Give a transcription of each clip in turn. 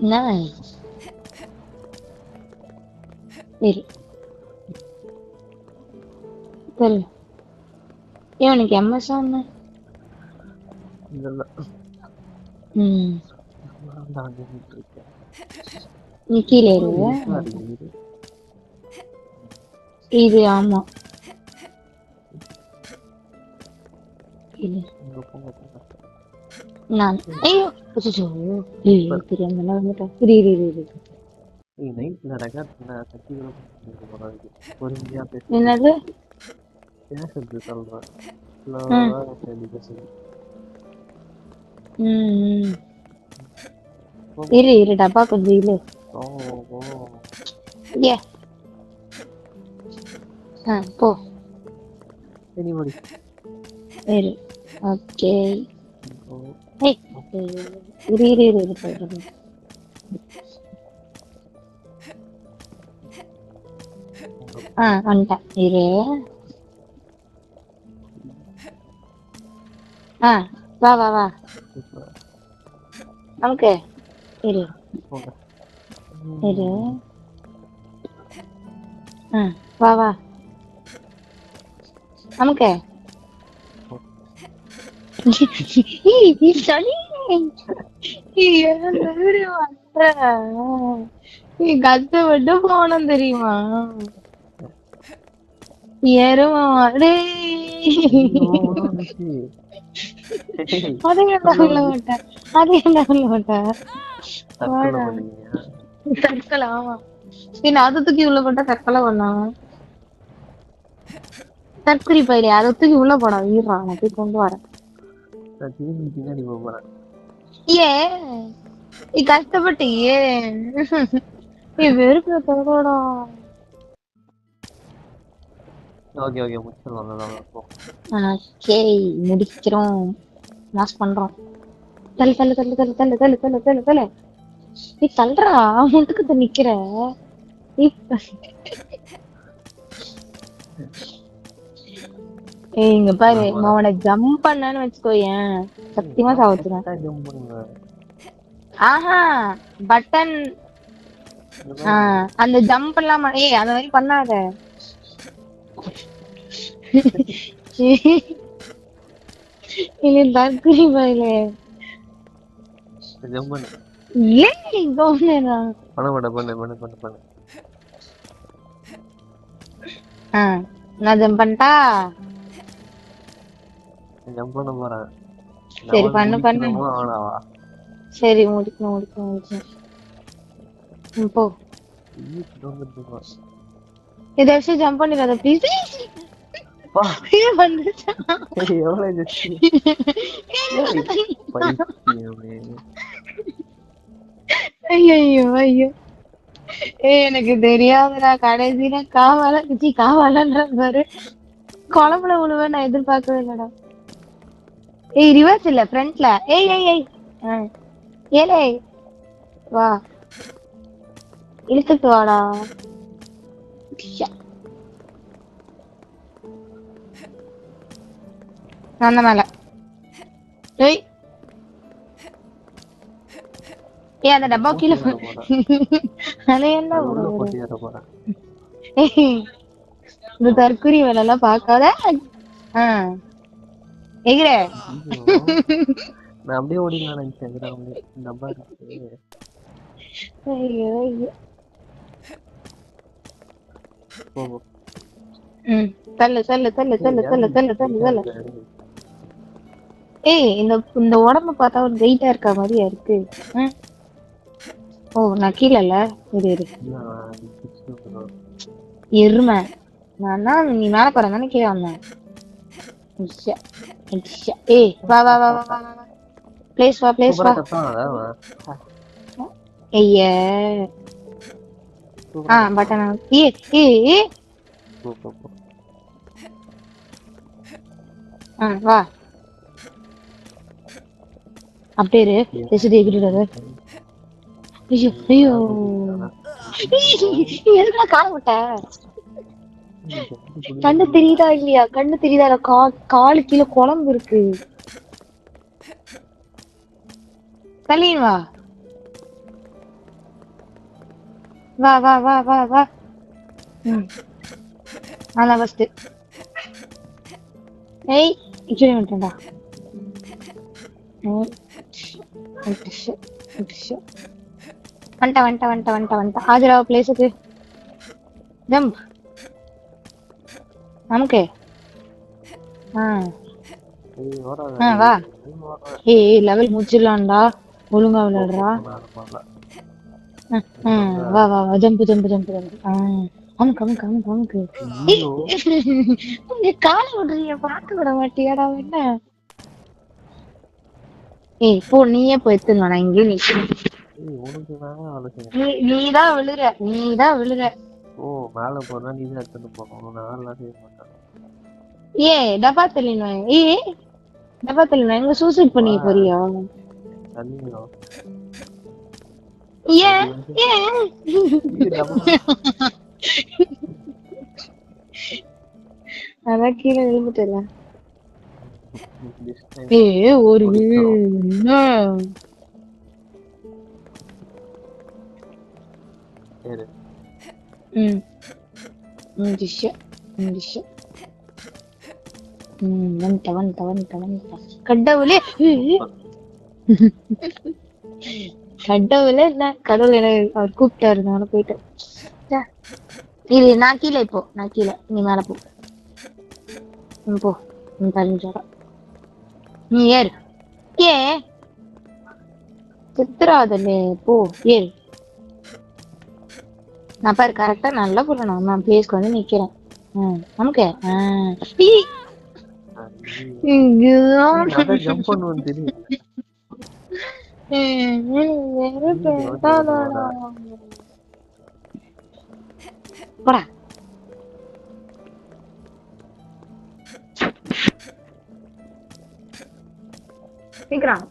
Nice. சரி சொல்லு. ஏன் உனக்கு எம்எஸ் ஒண்ணு? ம் நீ கீழே இரு. இது ஆமா இது நான் ஐயோ அச்சச்சோ. தெரியாம வந்துட்டேன். இரு இரு இரு இரு. என்னது? இரு இரு டப்பா கொஞ்சம் இரு. ஏ போ இரு. ஓகே இரு இரு இரு இரு போயிடுறேன். வந்துட்டேன் இரு. வா வா வா நமக்கு இரு இரு. வா வா நமக்கு கஷ்டப்பட்டு போனோம் தெரியுமா? ஏறுமா அதே உள்ள மாட்டேன். அதே உள்ள மாட்டேன். தற்கொலை ஆமா. அதை தூக்கி உள்ள போட்டா தற்கொலை பண்ணான். தற்கொலை பயிரி அதை தூக்கி உள்ள போடா. வீடுறான் நான் போய் கொண்டு வரேன். ஏன் கஷ்டப்பட்டு ஏன் வெறுப்பு தோடா. முடிக்கிறோம். மாஸ் பண்றோம். தள்ளு தள்ளு தள்ளு தள்ளு தள்ளு தள்ளு தள்ளு தள்ளு தள்ளு. நீ தள்ளுறா முட்டுக்கு நிக்கிற. இங்க பாரு அவனை ஜம்ப் பண்ணான்னு வச்சுக்கோயேன் சத்தியமா சாவச்சுறேன். ஆஹா பட்டன் அந்த ஜம்ப் எல்லாம் அந்த மாதிரி பண்ணாத. தற்கொலை பாயில நான் ஜம்ப் பண்ணிட்டா. சரி பண்ணு பண்ணு. சரி முடிக்கணும் முடிக்கணும் முடிக்கணும். போ இதை வச்சு ஜம்ப் பண்ணிடாத ப்ளீஸ். ஐயோ ஐயோ எனக்கு தெரியாதுடா. கடைசியில காவாலன்ற பாரு குழம்புல உழுவ நான் எதிர்பார்க்கவே இல்லடா. ரிவர்ஸ் இல்ல ஃப்ரண்ட்ல. ஏலே வா இழுத்துட்டு வாடா. நான் மேல அந்த டப்பா கீழே அது என்ன இந்த தற்கொலை வேலை எல்லாம் பாக்காத. எகிர நான் அப்படியே ஓடிலாம் நினைச்சேன். தள்ளு தள்ளு தள்ளு தள்ளு தள்ளு தள்ளு தள்ளு தள்ளு. இந்த உடம்ப பார்த்தா ஒரு வெயிட்டா இருக்க மாதிரியா இருக்கு. ஓ நான் கீழே இல்ல. இரு எருமை நான் நீ மேல போற தானே கீழே வந்தேன். வா வா வா வா வா ப்ளேஸ் வா ப்ளேஸ் வா. ஐய பட்டன் வா அப்படியே எகிரிடாத. ஐயோ ஐயோ எதுக்குடா கால விட்ட? கண்ணு தெரியுதா இல்லையா? கண்ணு தெரியுதா? காலு கீழே குழம்பு இருக்கு. தள்ளின் வா. வா வா வா வா வா. ம் அதான் ஃபர்ஸ்ட். ஏய் இச்சுரி வந்துட்டா. வந்துட்டா ஆஜரா பிளேஸுக்கு. ஜம்ப் நமக்கு. வா. ஏய் லெவல் முடிச்சிடலாம்டா. ஒழுங்கா விளையாடுறா. வா வா வா ஜம்ப் ஜம்ப் ஜம்ப் ஜம்ப். அமுக்கு. காலை விடுறீங்க பார்க்க விட மாட்டியாடா என்ன? ஏய் போ நீயே போய் எடுத்துன்னு வா, நான் இங்கே நிக்கிறேன். நீதான் விழுற. ஓ மேல போனா நீ தான் எடுத்துட்டு போகணும், நான் எல்லாம் செய்ய மாட்டேன். டப்பா தெளிவேன். டப்பா தெளிவேன். எங்க சூசைட் பண்ணி போறியா? தள்ளியோ அதான் கீழே விழுந்துட்டல. ஒரு கடவுளே கடவுளே என்ன கடவுள் என்ன அவர் கூப்பிட்டாரு, நானும் போயிட்டேன். இது நான் கீழே இப்போ நான் கீழே, நீ மேல போ. போ நீ பதினஞ்சாரா நீ ஏறு. சித்திராதல்லே போ ஏறு. நான் பாரு கரெக்டா நல்லா போடணும். நான் பிளேஸ்க்கு வந்து நிக்கிறேன். நமக்கு ஜம்ப் பண்ணுவேன் தெரியும். போடா. சீக்கிரம்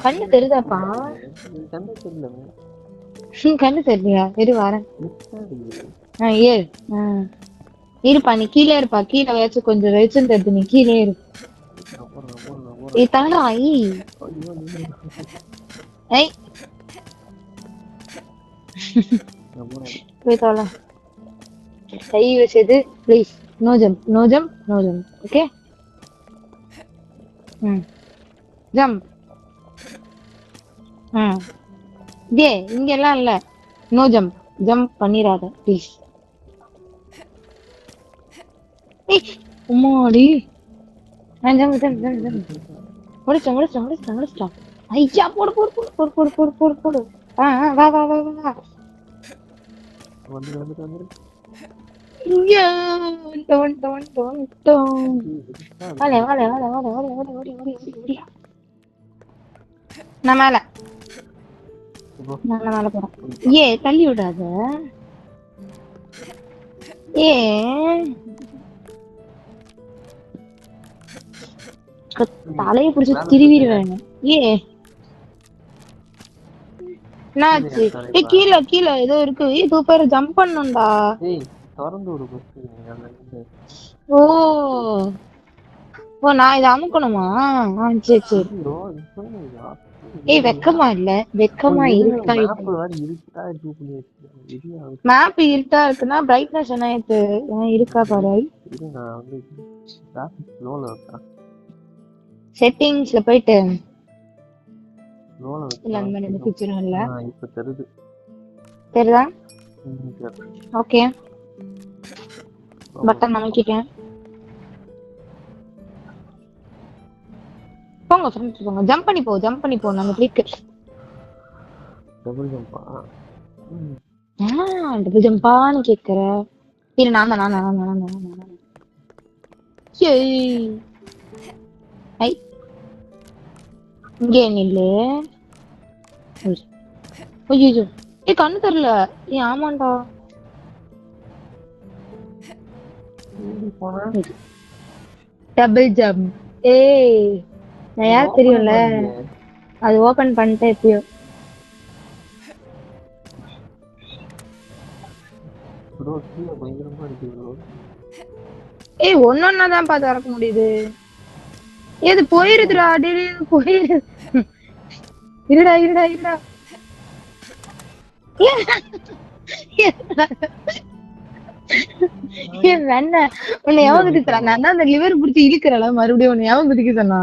கண்ணு தெரியுதாப்பா? கண்ணு தெரியலையா? இரு வரேன். ஏறு. இருப்பா நீ கீழே இருப்பா. கீழே வச்சு கொஞ்சம் வெளிச்சம் தெரியுது, நீ கீழே இரு. தங்கடா போய் தோல கை வச்சது please. No jump no jump no jump. Okay jump. இங்க எல்லாம் இல்ல. No jump. ஜம்ப் பண்ணிராத ப்ளீஸ். உம்மாடி முடிச்சிட்டோம். ஐயா போடு போடு போடு போடு போடு போடு போடு போடு. வா வா வா வா வா. நான் மேல போறேன். தள்ளி விடாத. தலைய புடிச்சு திருவிடுவேன். என்னாச்சு? கீழே கீழே ஏதோ இருக்கு. இது பேரு ஜம்ப் பண்ணணும்டா. ஓ நான் இதை அமுக்கணுமா? சரி சரி. வெக்கமா இல்ல, வெக்கமா இருக்கா? மேப் இருட்டா இருக்குன்னா பிரைட்னஸ் என்ன இருக்கா பாரு. செட்டிங்ஸ்ல போயிட்டு தெரியுதா? ஓகே பட்டன் அமைக்கிட்டேன். போங்க ஃப்ரெண்ட்ஸ் போங்க. ஜம்ப் பண்ணி போ ஜம்ப் பண்ணி போ. நம்ம கிளிக் டபுள் ஜம்பா? டபுள் ஜம்பான்னு கேக்குற? இல்ல நான் இங்கே நில்லு. ஐயோ கண்ணு தெரியல. ஆமாண்டா. Double jump. நான் யார் தெரியும்ல, அது ஓபன் பண்ணிட்டேன் எப்பயோ. ப்ரோ கீழே பயங்கரமா இருக்கு ப்ரோ. ஏய் ஒன்னொன்னாதான்ப்பா திறக்க முடியுது. ஏது போயிருதுடா டேய் போயிரு. இருடா இருடா இருடா. ஏன் வேண உன்னை எவன் குதிக்க சொன்னா? நான் தான் அந்த லிவர் புடிச்சு இழுக்கிறல மறுபடியும் உன்னை எவன் குதிக்க சொன்னா?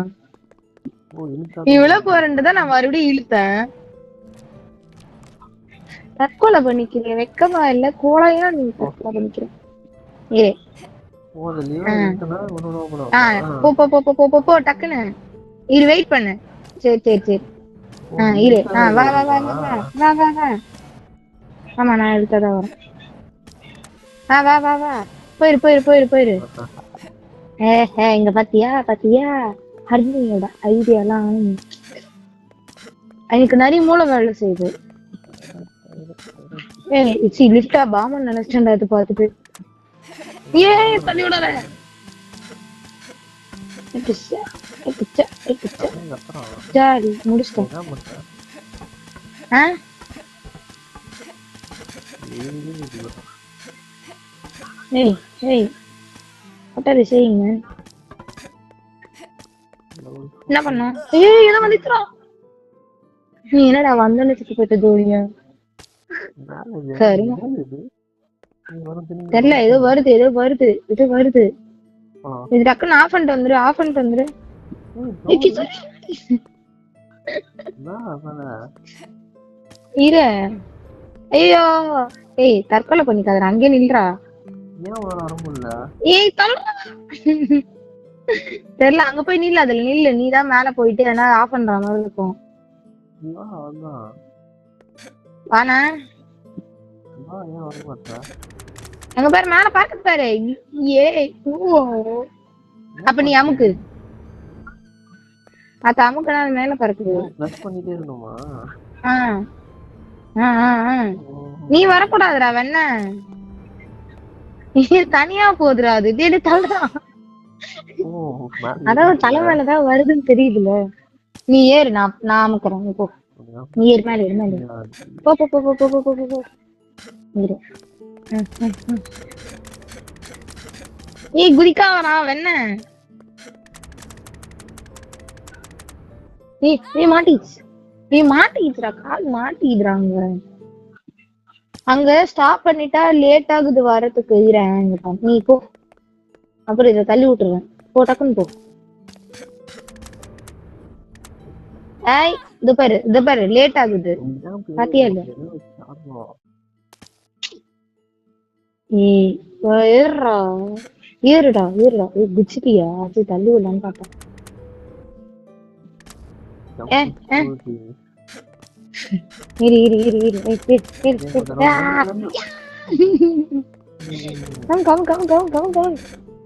ஓ இழுத்தா நீ விழ போறேன்ட்டுதான் நான் மறுபடியும் இழுத்தேன். தற்கொலை பண்ணிக்கிறேன் வெக்கமா இல்ல கோழையா நீ தற்கொலை பண்ணிக்கிறேன். ஏ ஓ அந்த லிவர் இழுத்தனா ஒண்ணு ஓபன் ஆ ஆகும். போ போ போ போ போ போ டக்குன்னு இரு வெயிட் பண்ணு. சரி சரி சரி இரு. வா வா வா வா வா வா வா வா. ஆமா நான் எடுத்ததா வரேன். வா வா வா வா போயிரு போயிரு போயிரு போயிரு. இங்க பாத்தியா பாத்தியா ஹர்னியோட ஐடியாலாம் எனக்கு நிறைய மூளை வேலை செய்யுது. லிஃப்டா பாமன் நினைச்சேன்டா இது பார்த்துட்டு. ஏ தள்ளி விடாத. ஜாலி முடிச்சிட்டேன். ஆ ஏய் ஏய் ஒட்டாரி செய்யுங்க. என்ன பண்ணோம்? ஏய் ஏதோ வந்துச்சுடா. நீ என்னடா வந்தோன்னு சுத்தி போயிட்ட ஜோலியா? சரிங்க தெரியல ஏதோ வருது ஏதோ வருது ஏதோ வருது. இது டக்குன்னு ஆஃப் பண்ணிட்டு வந்துரு ஆஃப் பண்ணிட்டு வந்துரு. இரு ஐயோ ஏய் தற்கொலை பண்ணிக்காதடா அங்கே நில்றா. ஏய் தள்ளுறா. தெரியல அங்க போய் நில்ல அதுல நில்லு. நீதான் மேல போயிட்டு ஏன்னா ஆஃப் பண்ற மாதிரி இருக்கும். வானா அங்க பாரு மேல பாக்க பாரு. ஏ அப்ப நீ அமுக்கு. அது அமுக்குனா மேல பறக்குது. நீ வரக்கூடாதுடா வெண்ண. தனியா போதுடா அது டேடி தள்ளுறா. அதாவது தலை மேலதான் வருதுன்னு தெரியுதுல. நீ ஏறு நான் அமுக்குறேன் போ. நீ ஏறு மேல ஏறு மேல போ போ போ போ போ போ போ போ. ஏய் குதிக்கா வரா வெண்ண. ஏய் மாட்டிச்சு. ஏய் மாட்டிச்சுடா கால் மாட்டிடுறாங்க. அங்க ஸ்டாப் பண்ணிட்டா லேட் ஆகுது வரதுக்கு. நீ போ அப்புறம் இதை தள்ளி விட்டுருவேன். போ டக்குன்னு போ. ஏய் இது பாரு லேட் ஆகுது பாத்தியா இல்ல? ஏய் ஏறுடா ஏறுடா ஏறுடா. ஏய் குச்சிட்டியா? அது தள்ளி விடலான்னு பார்த்தேன். இரு இரு இரு இரு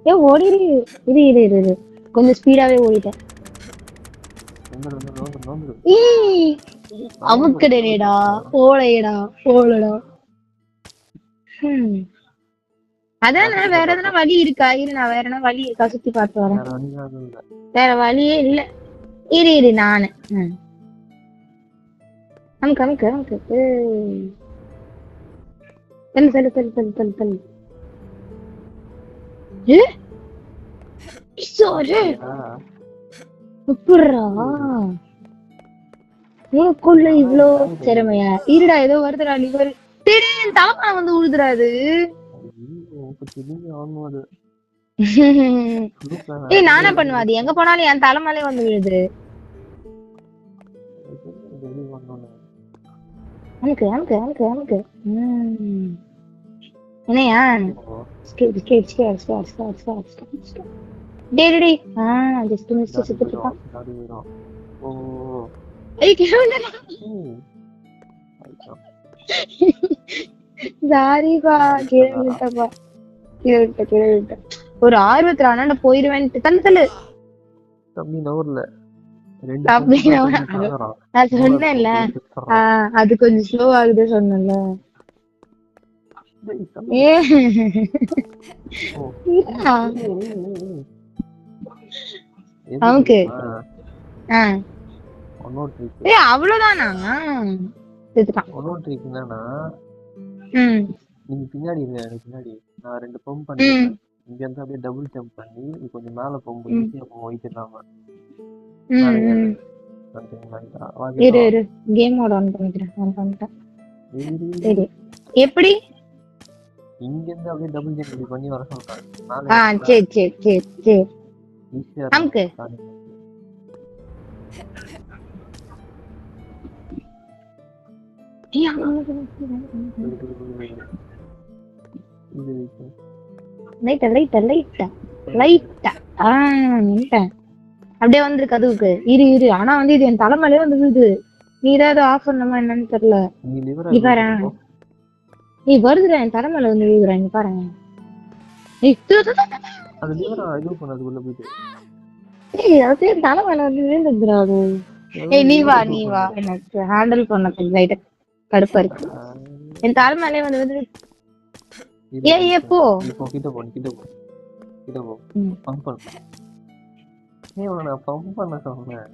ஏ ஓடிரு. இரு இரு இரு இரு கொஞ்சம் ஸ்பீடாவே ஓடிட்டேன். அமுக்கடா போலையடா போலடா. அதான் வேற எதனா வழி இருக்கா? இரு நான் வேற என்ன வழி இருக்கா சுத்தி பார்த்து வரேன். வேற வழியே இல்ல. இரு இரு நானு அமுக்கு அமுக்கு அமுக்கு. தள்ளு தள்ளு தள்ளு தள்ளு தள்ளு தள்ளு. எப்படிரா உனக்குள்ள இவ்ளோ திறமையா? இருடா ஏதோ வருதுடா. நீ ஒரு திடீர்னு தலைப்பான வந்து உழுதுறாது. ஏய் நானே பண்ணுவேன். அது எங்க போனாலும் என் தலைமையிலே வந்து விழுது. எனக்கு எனக்கு எனக்கு எனக்கு என்னையா skate skate skate skate skate skate skate டேய் டேய் ஜஸ்ட் மிஸ் செத்துட்டான். ஏய் கேவலடா. சாரிப்பா கேவலட்டப்பா கேவலட்ட. ஒரு ஆர்வத்துல ஆனா போயிருவேன்ட்டு தள்ளு தள்ளு. தம்பி நவர்ல நான் சொன்னேன்ல அது கொஞ்சம் ஸ்லோ ஆகுது சொன்னேன்ல. நமக்கு அவ்வளவுதானா? நீங்க பின்னாடி இருங்க, எனக்கு பின்னாடி. நான் 2 பம்ப் ம் பண்ணிடுறேன். இங்க இருந்து அப்படியே டபுள் ஜம்ப் பண்ணி நீ கொஞ்சம் மேல போகும்போது ம் ஈஸியா போகும் weight இல்லாம. ம் மேலே ஏறு. ம். வந்துட்டீங்களா? வா கிட்ட இரு வா. இரு கேம் மோட் ஆன் பண்ணிக்கிறேன் ஆன் பண்ணிட்டேன். இரு, இரு, இரு. சரி எப்படி? இங்க இருந்து அப்படியே டபுள் ஜம்ப் இப்படி பண்ணி வர சொல்றேன். மேலே ஆ ஏறுறல சரி சரி சரி சரி ஈஸியா இருக்கும் அமுக்கு. starting. இரு, இரு, இரு, இரு. இது இருக்கு. லைட்டா லைட்டா லைட்டா லைட்டா ஆ நின்ட்டேன். அப்படியே வந்துரு கதவுக்கு. இரு இரு ஆனா வந்து இது என் தலைமையிலே வந்து விழுது. நீ ஏதாவது ஆஃப் பண்ணணுமா என்னன்னு தெரியல. நீ liver இங்க remove பாரு பண்ணிக்கோ. நீ வருதுடா என் தலைமையில வந்து விழுகுறா இங்க பாரு. ஏய் அந்த liver இது பண்ணது உள்ள போயிட்டு. அது என் தலைமையில வந்து விழுந்துடுறா அது. ஏய் நீ வா நீ வா எனக்கு ஹேண்டில் பண்ண கொஞ்சம் லைட்டா கடுப்பா இருக்கு. என் தலைமையிலே வந்து வந்து ஏய் ஏ போ. நீ போ கிட்ட போ, கிட்ட போ, கிட்ட போ. ம். பம்ப் பண்ணு. நீ உன நான் பம்ப் பண்ண சொன்னேன்.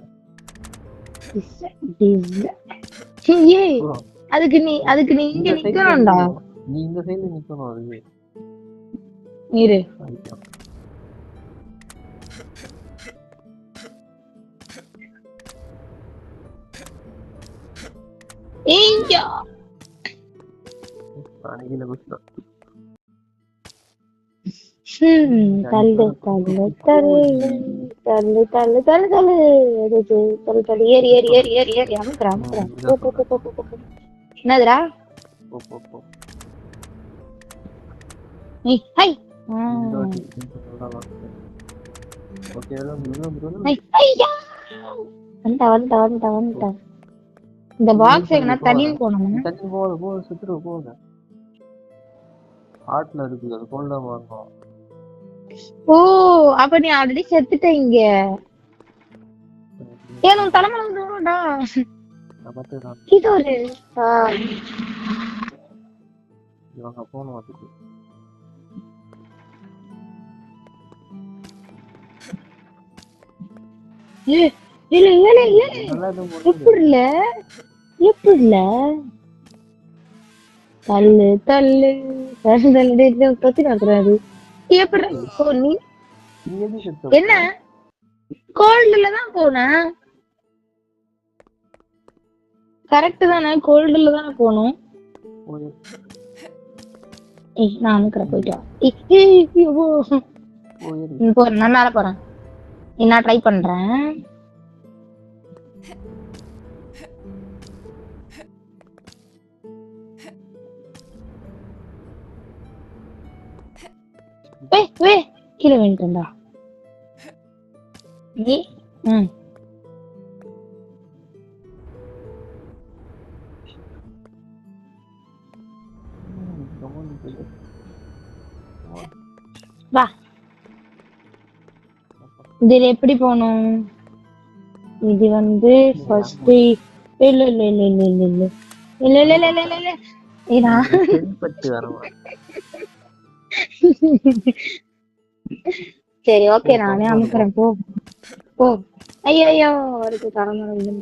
ஏய் bro, அதுக்கு நீ இங்க இந்த சைடுல நிக்கணும்டா. நிக்கணும். நீ இந்த சைடுல நிக்கணும் அது. இரு அதுதான். ஏய்யா அன்னைக்கு குஸ்தா. தள்ளு தள்ளு தள்ளு தள்ளு தள்ளு தள்ளு தள்ளு அதுக்கு தள்ளு தள்ளு ஏறி ஏறி ஏறி ஏறி ஏறி அமுக்குறேன் அமுக்குறேன். போ போ போ போ போ போ. என்னதுடா போ போ போ. நீ ஹை இந்த வாட்டி சொல்லலாம். ஓகே எல்லாம் ஹை ஐயா வந்துட்டா. இந்த பாக்ஸ் எங்கனா தள்ளின்னு போனோம். தண்ணி போக சுத்துரு போக. ஹார்ட்ல இருக்கு அது கோல்டா வாங்கும். ஓ அப்ப நீ ஆல்ரெடி செத்துட்ட இங்க. ஏன் உன் தலைமையில வந்து விழுடா. பார்த்துதான் இது ஒரு இவங்க போகணும் அதுக்கு. எப்படில தள்ளு தள்ளு தள்ளு பத்தி நடத்துறாரு. எப்படி நீ என்ன கோல்டுல தான் போனேன். கரெக்ட் தானே கோல்டுல தானே போகணும். நான் அனுக்குறேன் போயிட்டு போறேன். நான் மேல போறேன். நான் ட்ரை பண்றேன். கீழே வேண்டிட்டா நீ. வா இதுல எப்படி போகணும்? இது வந்து ஃபர்ஸ்ட் இல்ல இல்ல இல்ல இல்ல இல்ல இல்ல இல்ல இல்ல இல்ல இல்ல இல்ல ஏனா சரி ஓகே நானே அமுக்குறேன். போ போ. ஐயோ அவருக்கு தரணும்.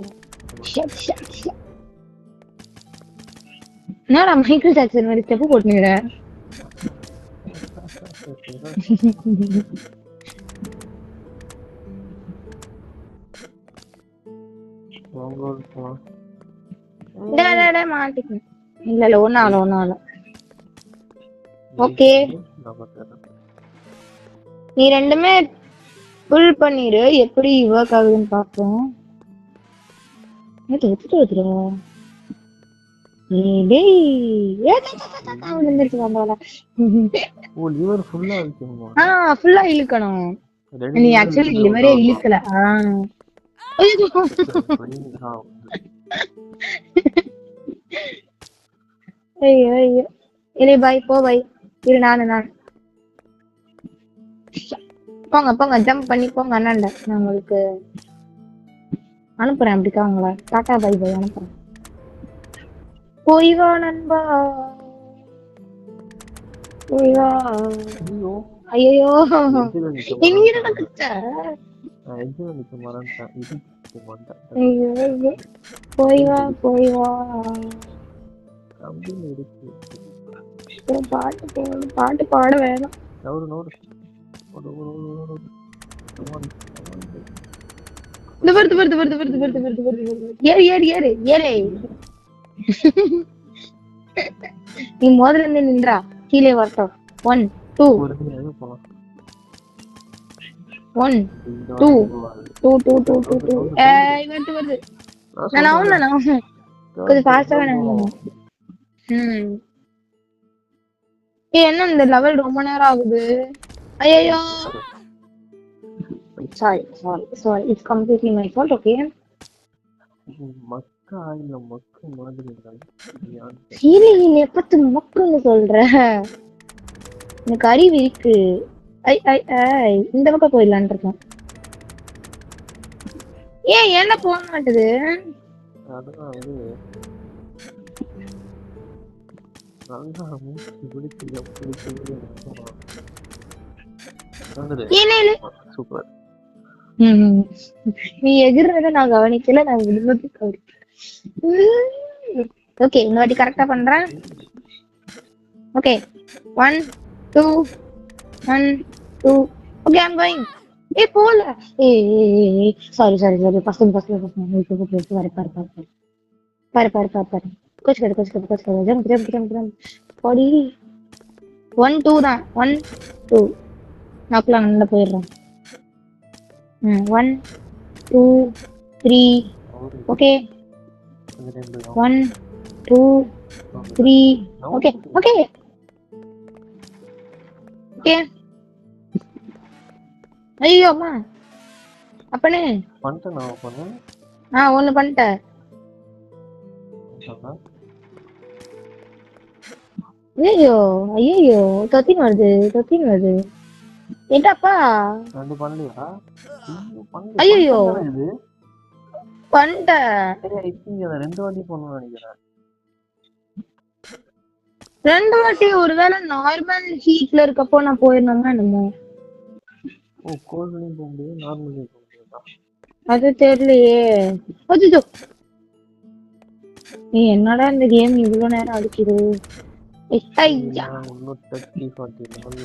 என்னடா மைக்கேல் ஜாக்சன் மாதிரி ஸ்டெப் போட்டுனுற. மாட்டிக்க இல்ல ஒன்னும் ஆகல. ஓகே நீ ரெண்டுமே புல் பண்ணிரு. எப்படி ஒர்க் ஆகுதுன்னு பாப்போம். ஃபுல்லா இழுக்கணும். நீ ஆக்சுவலி லிவரே இழுக்கல. ஐயோ ஐயோ இல்லை பாய் போ பாய். இரு நான் போங்க ஜம்ப் பண்ணி போங்க அண்ணாண்ட. நான் உங்களுக்கு அனுப்புறேன். அப்படிக்கா உங்களை டாட்டா பை பை அனுப்புறேன். போய் வா நண்பா போய் வா. ஐயோ போய் வா பாட்டு பாட வேணாம். நவுறு நவுறு ஓடு ஓடு ஓடு ஓடு ஓடு. Come on, come on. இந்த வருது. ஏறு. நீ முதல்ல இருந்து நின்றா, கீழே வரட்டும். 1 2 ஒரு நிமிஷம் எங்க போலாம்? 1 இந்த 2 வாட்டி போகாது. 2. ஏய் வருது. நான் ஆவல. கொஞ்சம் ஃபாஸ்டா வேணும். என்ன இந்த லெவல் ரொம்ப நேரம் ஆகுது? ஐயோ. Sorry. It's completely my fault, okay? மக்கா இல்ல மக்கு மாதிரி இருந்தாலும் நீ எப்பத்து மக்குன்னு சொல்ற? எனக்கு அறிவு இருக்கு. இந்த பக்கம் போயிடலான் இருக்கேன். ஏன் என்ன போக மாட்டுது? அதான் வந்து நல்லா மூச்சு பிடிச்சு சூப்பர். நீ எகிர்றத நான் கவனிக்கல, நான் விடுறது கவனிக்கல. ஓகே, இந்த வாட்டி கரெக்டா பண்றேன். Okay 1 2 1 2. Okay I am going. போல. சாரி பசங்க பாரு. கோச் ஜம்ப் போடி. 1 2 தான். 1 2 நாக்குலாம் நல்லா போயிடுறேன். 1 2 3. ஓகே 1 2 3. ஓகே ஐயோ அம்மா அப்பனே பண்ணிட்டேன். ஒண்ணு பண்ணிட்டேன். ஐயோ 13 வருது. என்னப்பா ரெண்டு பண்ணலையா? ஐயோ இது பண்ணிட்டேன். ரெண்டு வாட்டி பண்ணணும்னு நினைக்கிறேன். 2 வாட்டி. ஒருவேளை நார்மல் ஹீட்ல இருக்கப்போ நான் போயிருந்தேன்னா என்னமோ. கோல்ட்லயும் போக முடியும், நார்மலையும் போக முடியாதா? அது தெரியலையே. அச்சோ, நீ என்னடா இந்த கேம் இவ்வளவு நேரம் அடிக்குது?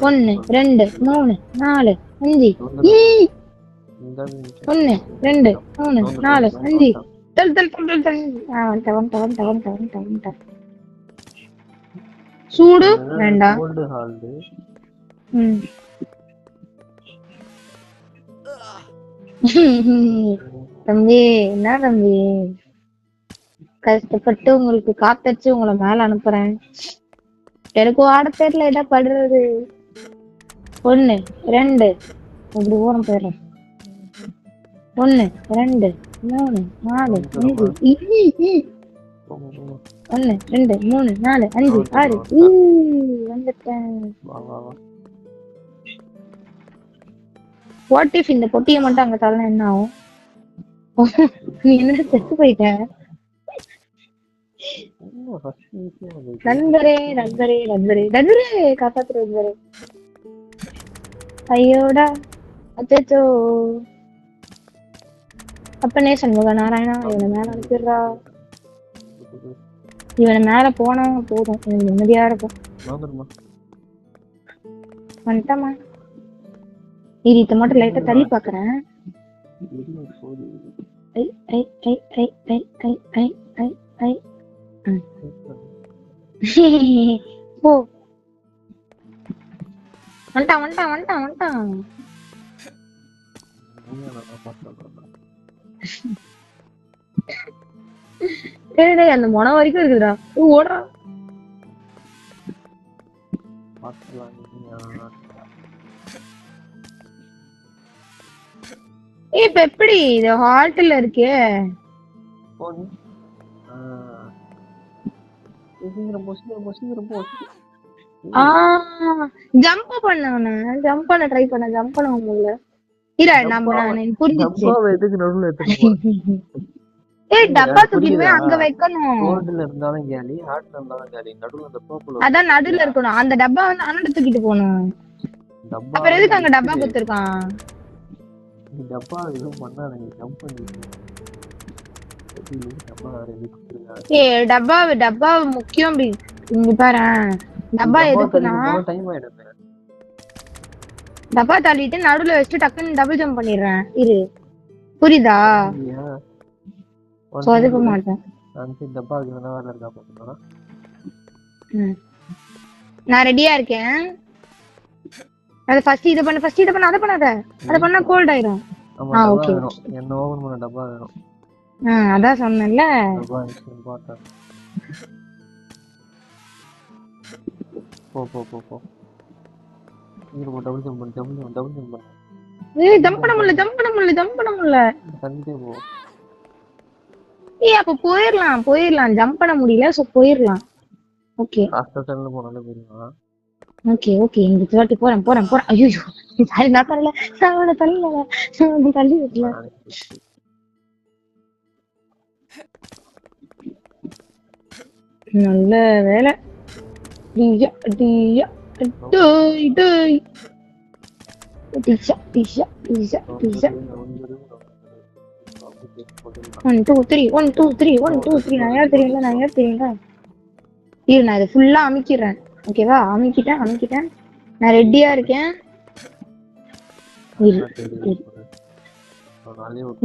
1 2 3 4 5. 1 2 3 4 5. வந்துட்டேன். சூடு வேண்டாம். தம்பி, என்ன தம்பி, கஷ்டப்பட்டு உங்களுக்கு காத்தடிச்சு உங்களை மேல அனுப்புறேன். எனக்கு ஆட தெரியல, என்ன படுறது? 1 2 அப்படி ஓரம் போயிடுறேன். 1 2 3 4 5. 1 2 3 4 5 6. வந்துட்டேன். வாட் இஃப் இந்த பொட்டியை மட்டும் அங்க தரலாம், என்ன ஆகும்? நீ என்ன செத்து போயிட்ட? நண்பரே காப்பாத்துற நண்பரே. ஐயோடா, அச்சோ. அப்பனே சண்முக நாராயணா, இவனை மேல அனுப்பிடுறா. இவனை மேல போனா போதும், எனக்கு நிம்மதியா இருக்கும். வந்துட்டமா, இதை மட்டும் லைட்டா தள்ளி பாக்குறேன். போ. வந்துட்டான். அந்த மொன வரைக்கும் இருக்குதுடா, ஓடுறா. இப்ப எப்படி இது ஹால்ட்ல இருக்கே? ஜம்ப் பண்ண ட்ரை பண்ண, ஜம்ப் பண்ண முடியல. புரிஞ்சிச்சு. டப்பா தூக்கிடுவே, அங்க வைக்கணும். அதான் நடுவுல இருக்கணும். அந்த டப்பா வந்து அண்ணாட தூக்கிட்டு போகணும். அப்புறம் எதுக்கு அங்க டப்பா குத்துருக்கான்? டப்பா முக்கியம். இங்க பாரு, டப்பா டப்பா எதுக்குன்னா தள்ளிட்டு போனா டைம் ஆயிடுமே. டப்பா தள்ளிட்டு நடுவுல வச்சுட்டு டக்குன்னு டபுள் ஜம்ப் பண்ணிடுறேன் இரு. புரியுதா? இல்லையா? சொதப்ப மாட்டேன். டப்பா வைக்கிறதா வேலை இருக்கா பாத்தீங்கன்னா? நான் ரெடியா இருக்கேன். அது ஃபர்ஸ்ட் இத பண்ண அத பண்ணாத. அத பண்ணா கோல்ட் ஆயிடும். ஆமா டப்பா ஓகே. வேணும். என்ன ஓபன் பண்ண டப்பா வேணும். அதான் சொன்னேன்ல. டப்பா இஸ் இம்பார்ட்டன்ட். போ. இங்க டபுள் ஜம்ப் பண்ணு. ஏய் ஜம்ப் பண்ண முடியல. தள்ளிட்டே போ. ஏய் அப்ப போயிரலாம். ஜம்ப் பண்ண முடியல சோ போயிரலாம். ஓகே. ஹாஸ்பிடல்ல போனாலே போயிடலாம். ஓகே இந்த வாட்டி போறேன். ஐயோ நான் தள்ளல. நான் தள்ளி வைக்கல. நல்ல வேலை. டியா டோய் 1 2 3 நான் யார் தெரியல. இரு நான் இதை ஃபுல்லா அமுக்கிறேன். ஓகேவா? அமுக்கிட்டேன். நான் ரெடியா இருக்கேன்.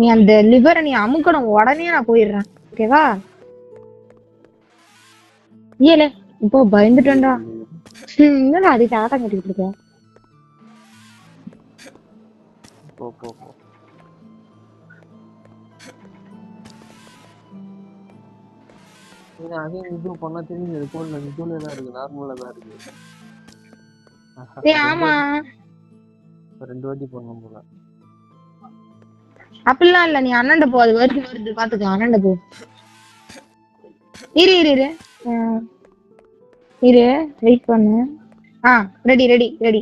நீ அந்த லிவரை நீ அமுக்கணும். உடனே நான் போயிடுறேன். ஓகேவா? ஏலே இப்போ பயந்துட்டேன்டா. என்னடா அது டாட்டா கட்டிட்டு இருக்க? போ. அதே இது பண்ணா தெரியுது. போன்ல இதுல தான் இருக்கு. நார்மலா தான் இருக்கு. ஏய் ஆமா. 2 வாட்டி பண்ணணும் போல. அப்படிலாம் இல்ல. நீ அண்ணன்ட போ. அது வருது பாத்துக்க. அண்ணன்ட போ. இரு வெயிட் பண்ணு. ரெடி.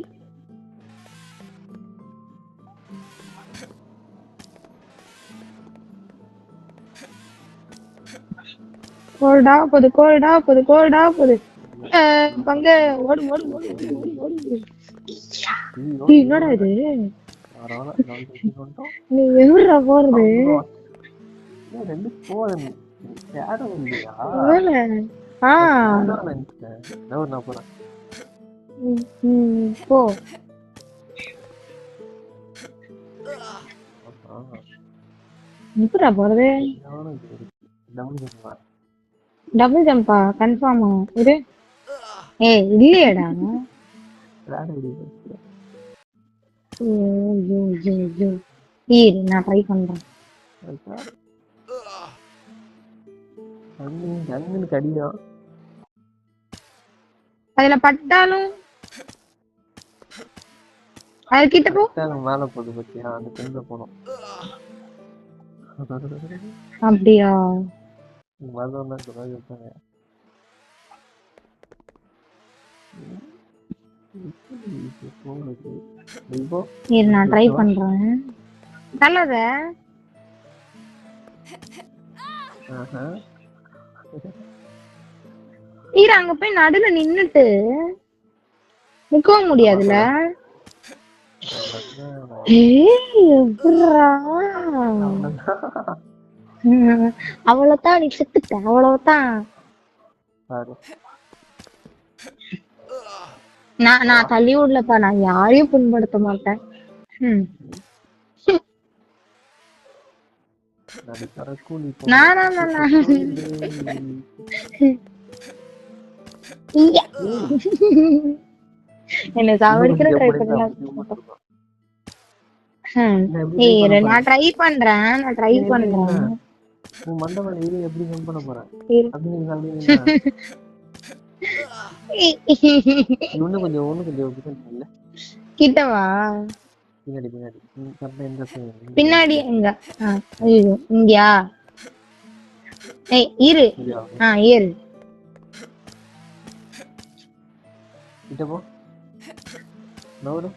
கோல்டா போகுது. பங்க ஓடு. என்னடா இது? நீ எவ்வளோ போறது? போ. எப்படா போறது? டபுள் ஜம்பா கன்ஃபார்மா? இது இல்லையடா. இரு நான் ட்ரை பண்றேன். அதுல பட்டாலும் அது கிட்ட போ. மேல போகுது பத்தியா? அந்த பெண்ல போனோம். அப்படியா? நான் ட்ரை பண்றேன். நல்லத அங்க போய் நடுல நின்னுட்டு நிக்கவும் முடியாதுல. அவ்வளவுதான். நீ செத்துட்ட. அவ்வளவுதான். நான் தள்ளி விடலப்பா. நான் யாரையும் புண்படுத்த மாட்டேன். என்ன சாவடிக்கிற ட்ரை பண்ணலாம். நான் ட்ரை பண்றேன். மண்டபம் எப்படி ஜம்ப் பண்ண போறேன்? இன்னும் கொஞ்சம் கிட்டவா? பின்னாடி எங்க? இங்கயா? இரு. ஏறு. கிட்ட போ. நோடு.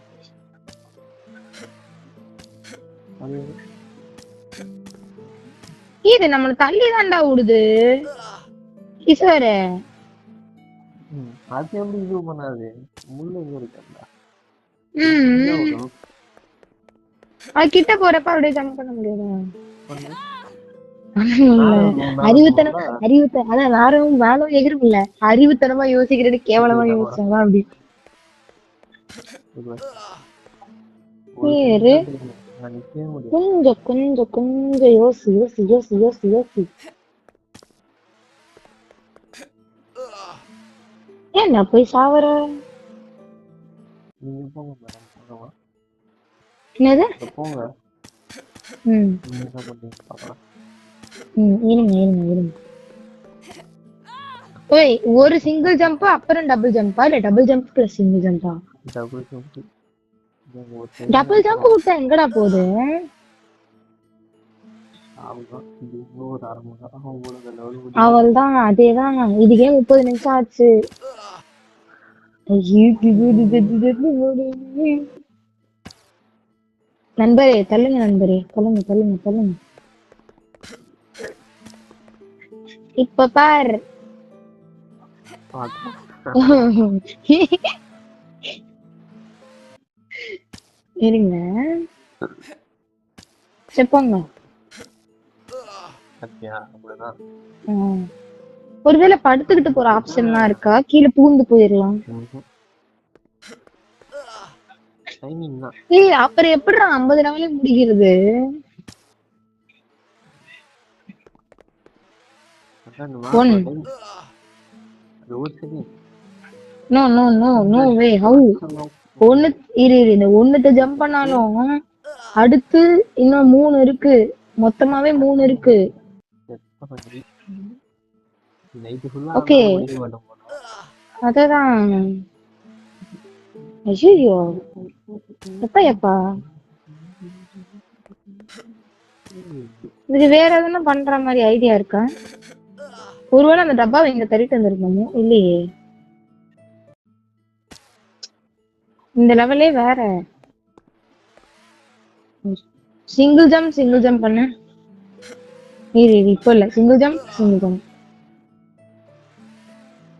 இது நம்மள தள்ளி தாண்டா விடுது. கிஷோரே அது எப்படி இது பண்ணாது? முள்ள எங்க இருக்கா? அது கிட்ட போறப்ப அப்படியே ஜம்ப் பண்ண முடியாது. அறிவுத்தனம் அதான் நாரும் வேலும் எகிரும் இல்ல, அறிவுத்தனமா யோசிக்கிறேன்னு கேவலமா யோசிச்சாதான் அப்படி. பேரு கொஞ்சம் கொஞ்சம் கொஞ்சம் யோசி யோசி யோசி யோசி யோசி. ஏன் நான் போய் சாவற? என்னது? இருங்க இருங்க இருங்க. ஓய், ஒரு சிங்கிள் ஜம்ப் அப்புறம் டபுள் ஜம்பா இல்ல டபுள் ஜம்ப் பிளஸ் சிங்கிள் ஜம்பா? டபுள் ஜம்ப் விட்டா எங்கடா போகுது? அவள்தான், அதேதான். இதுக்கே 30 நிமிஷம் ஆச்சு. நண்பரே தள்ளுங்க, நண்பரே தள்ளுங்க தள்ளுங்க தள்ளுங்க. இப்ப பார். இருங்க செப்போங்க. ஒருவேளை படுத்துக்கிட்டு போற ஆப்ஷன்லாம் இருக்கா? கீழே பூந்து போயிடலாம். ஏய், அப்புறம் எப்படி 50 லெவலே முடிக்கிறது? No no no no way. How? ஒண்ணு இரு இரு, இந்த ஒண்ணுத்த ஜம்ப் பண்ணாலும் அடுத்து இன்னும் 3 இருக்கு. மொத்தமாவே 3 இருக்கு. ஓகே, அததான். ஐயோ எப்பா எப்பா, இதுக்கு வேற எதுனா பண்ற மாதிரி ஐடியா இருக்கா? ஒருவேளை அந்த டப்பாவை இங்க தள்ளிட்டு வந்திருக்கோமோ? இல்லையே, இந்த லெவலே வேற. சிங்கிள் ஜம்ப் பண்ண. இரு இரு, இப்போ இல்ல. சிங்கிள் ஜம்ப்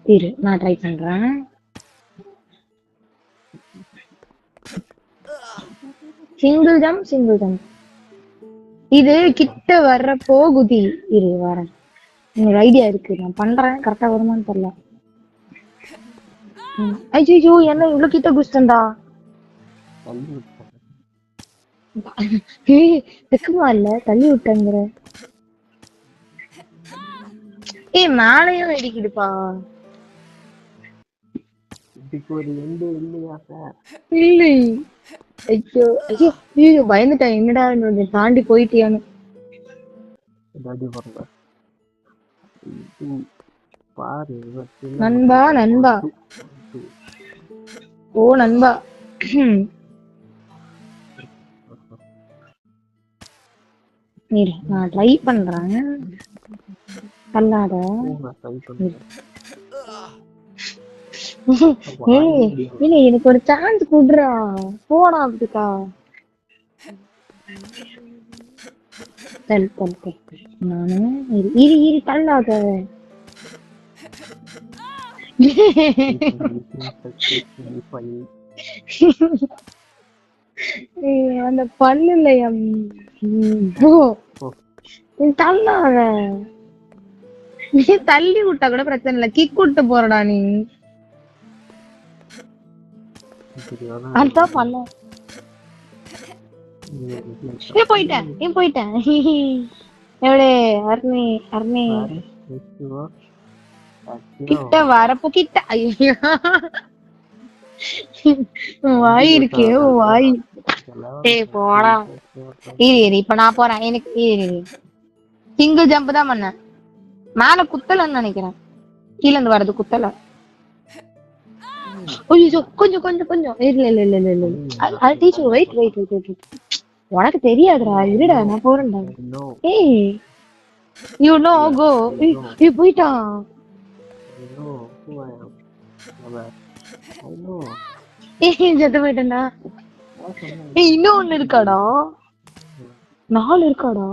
இரு, நான் ட்ரை பண்றேன். Single jump. இது கிட்ட வர்றப்போ குதி. இரு வரேன், ஒரு ஐடியா இருக்கு, நான் பண்றேன். கரெக்டா வருமான்னு தெரியல. ஐயோ, என்ன இவ்வளவு கிட்ட குஸ்டண்டா? தெக்குமா இல்ல, தள்ளி விட்டங்கிற. ஏய், மேலையும் வெடிக்குதுப்பா. இல்லை, ஐயோ ஐயோ ஐயோ, பயந்துட்டேன். என்னடா தாண்டி போயிட்டியான்னு. நண்பா நண்பா, ஓ நண்பா. நான் ட்ரை பண்றேன். தள்ளாத. இல்ல, எனக்கு ஒரு சான்ஸ் குடுறா. போடா அப்படிக்கா. நானு இரு தள்ளாத. அந்த பல்லுல தள்ளாத. நீ தள்ளி விட்டா கூட பிரச்சனை இல்ல, கிக் விட்டு போறடா நீ. அதான் பண்ண. போயிட்டேன். எவ்வளே அர்னி கிட்ட வரப்போ கிட்ட. ஐயோ, வாய் இருக்கே வாய். ஏய் போடா. இரு இப்ப நான் போறேன். எனக்கு சிங்கிள் ஜம்ப் தான் பண்ண. மேல குத்தலன்னு நினைக்கிறேன். கீழ இருந்து வர்றது குத்தல. ஐயோ, கொஞ்சம் கொஞ்சம் கொஞ்சம். இல்ல டீச்சர், வெயிட். உனக்கு தெரியாதுடா, இருடா, நான் போறேன்டா. ஏய் யூ நோ கோ. ஏய் போயிட்டான். ஏய் செத்து போயிட்டேன்டா. ஏய் இன்னும் ஒண்ணு இருக்காடா. 4 இருக்காடா.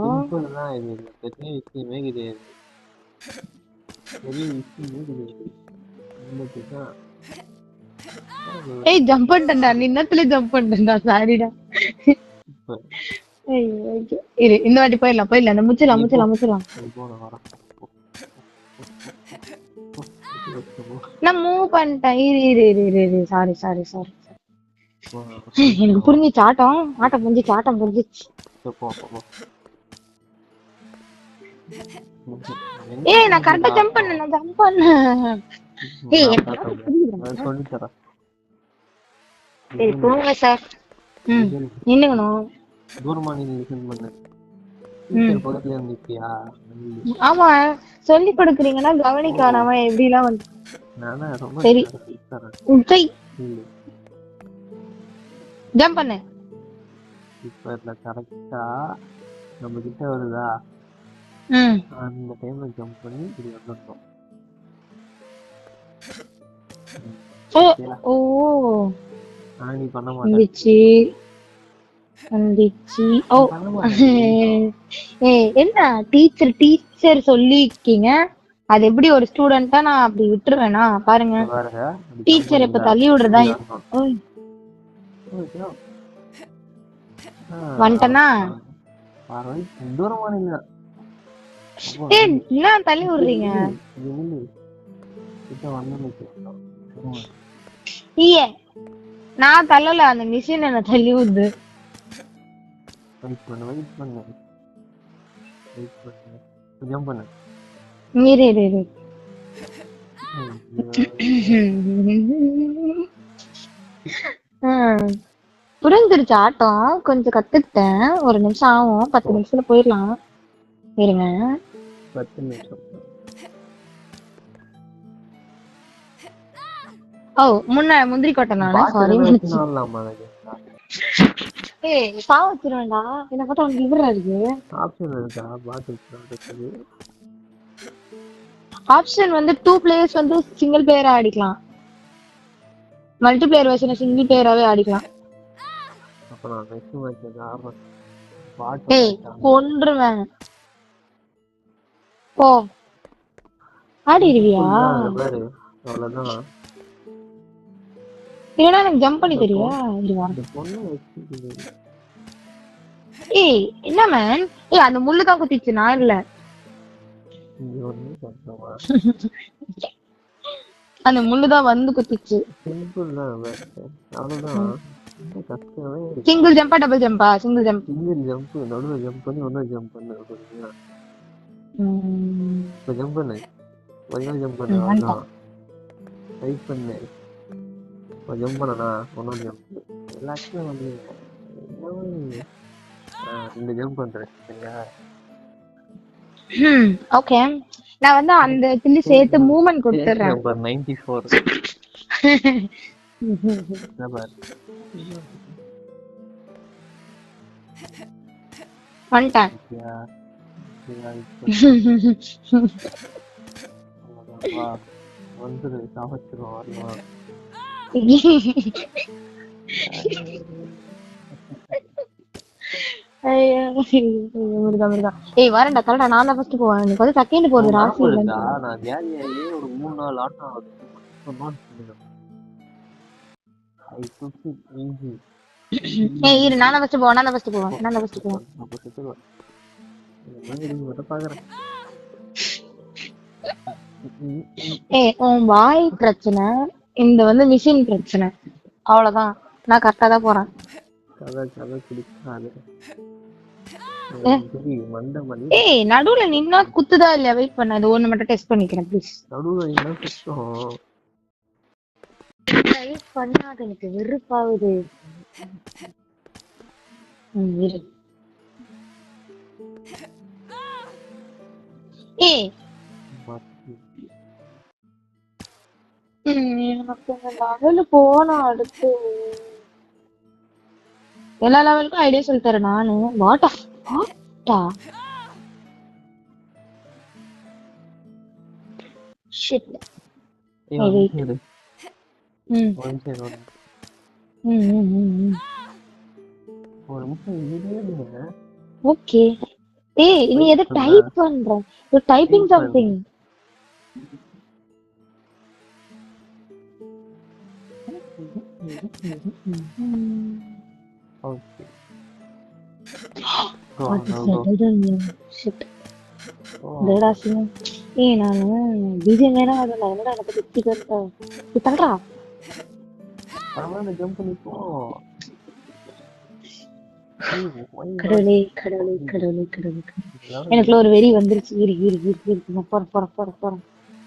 ஏய் ஜம்ப் பண்ணிட்டேன்டா, நின்னத்துல ஜம்ப் பண்ணிட்டேன்டா. சாரிடா. ஐயோ, ஐயோ. இரு இந்த வாட்டி போயிடலாம் அந்த முச்சிடலாம் நீ போ முச்சிடலாம் முச்சிடலாம். நீ போ நான் வரேன் போ, போ, போ. நான் மூவ் பண்ணிட்டேன். இரு சாரி போ, எனக்கு புரிஞ்சிச்சு ஆட்டம் புரிஞ்சிச்சு. போ, போ, போ. எங்க ஏய் நான் போகுது கரெக்டா ஜம்ப் ஆட்டம்? பண்ணேன். ஏய் நான் எனக்கு பார்த்தேன். எல்லாமே புரியுதுடா. நான் சொல்லித் தரேன். சரி போங்க சார். நின்னுக்கணும். தூரமா நீ லிசன் பண்ணு. ம் டீச்சர் பக்கத்துல இருந்துப்பியா? ஆமா சொல்லி கொடுக்குறீங்கன்னா கவனிக்காம எப்படி எல்லாம் வந்து நானா ரொம்ப சரி தரேன். இல்லை ஜம்ப் பண்ணு. இப்ப இதுல கரெக்டா நம்ம கிட்ட வருதா ம் அந்த டைம்ல ஜம்ப் பண்ணி இப்படி வந்துட்டோம். ஓ ஆனா நீ பண்ண மாட்டேன். வந்துச்சு ஓ ஏய் என்ன டீச்சர் சொல்லிருக்கீங்க. அது எப்படி ஒரு ஸ்டூடெண்டா நான் அப்படி விட்டுருவேனா பாருங்க. டீச்சர் இப்ப தள்ளி விடுறதா வந்துட்டனா தூரமா நில்ல. என்ன தள்ளி விடுறீங்க? ஐயே நான் தள்ளல அந்த மிஷின் என்ன தள்ளி விடுது. வெயிட் பண்ணு ஜம்ப் பண்ணு. இரு புரிஞ்சிருச்சு ஆட்டம். கொஞ்சம் கத்துக்கிட்டேன். ஒரு நிமிஷம் ஆகும். 10 நிமிஷத்துல போயிடலாம். இருங்க 10 நிமிஷம். ஓ முந்திரி கொட்டை நானு சாரி. ஏய் சாவ வச்சிருவேன்டா. என்ன பார்த்தா உனக்கு இவரா இருக்கு. ஆப்ஷன் வந்து 2 பிளேயர்ஸ் வந்து சிங்கிள் பிளேயரா ஆடிக்கலாம். மல்டி பிளேயர் வெர்ஷனை சிங்கிள் பிளேயராவே ஆடிக்கலாம். ஏய் கொன்றுவேன் போ. ஆடிடுவியா? இல்லைன்னா எனக்கு ஜம்ப் பண்ணி தெரியா? ஏய் என்ன மேன்? ஏய் அந்த முள்ளு தான் குத்திச்சு நான் இல்ல. அந்த முள்ளுதான் வந்து குத்திச்சு. சிங்கிள் ஜம்பா டபுள் ஜம்பா? Single jump. நடுவுல ஜம்ப் பண்ணி ஒண்ணு ஜம்ப் பண்ணு. ஜம்ப் பண்ணு. ஜம்ப் பண்ணு. அவ்வளவுதான். டைப் பண்ணு. ஜம்ப் பண்ணனா ஒண்ணு ஜம்ப். எல்லாத்தையும் வந்து இந்த ஜம்ப் பண்றேன். சரியா? ஓகே நான் வந்து அந்த கிள்ளி சேர்த்து மூவ்மெண்ட் கொடுத்துறேன். நம்பர் 94. வந்துட்டேன். வந்துரு சாப்பிச்சிரும் வரலாம். ஏய் வரேன்டா கரெக்டா நான் தான் ஃபர்ஸ்ட் போவேன். எனக்கு வந்து செகண்ட் போறது ராசி இல்ல. நான் கேரியாயே ஒரு 3-4 ஆட்டம் ஆகுது. ஏய் இரு நான் தான் ஃபர்ஸ்ட் போவேன். ஏய் உன் வாய் பிரச்சனை. இந்த வந்து மிஷின் பிரச்சனை. அவ்வளவுதான். நான் கரெக்டா தான் போறேன். ஏய் நடுவுல நின்னா குத்துதா இல்லையா வெயிட் பண்ண. அது ஒண்ணு மட்டும் டெஸ்ட் பண்ணிக்கிறேன் ப்ளீஸ். நடுவுல நின்னா குத்தும். வெயிட் பண்ணாத எனக்கு வெறுப்பாகுது. இரு. ஏய் எனக்கு லெவல் போனா அடுத்து எல்லா லெவலுக்கும் ஐடியா சொல்லி தரேன் நானு. வாட்டா ஷிட். ஓகே ஏய் நீ எதை டைப் பண்ற? You typing something. Okay Go, What is go, that? Shit. go. டேடா சிவம். ஏய் நானு பிஜிஎம் வேணா ஆடல. என்னடா எனக்கு பத்தி கேட்டா. இது பண்றா. பரவாயில்ல ஜம்ப் பண்ணி போ. ஏய், why not? கடவுளே கடவுளே கடவுளே கடவுளே. எனக்குள்ள ஒரு வெறி வந்துருச்சு. இரு இரு இரு இரு. நான் போறேன்.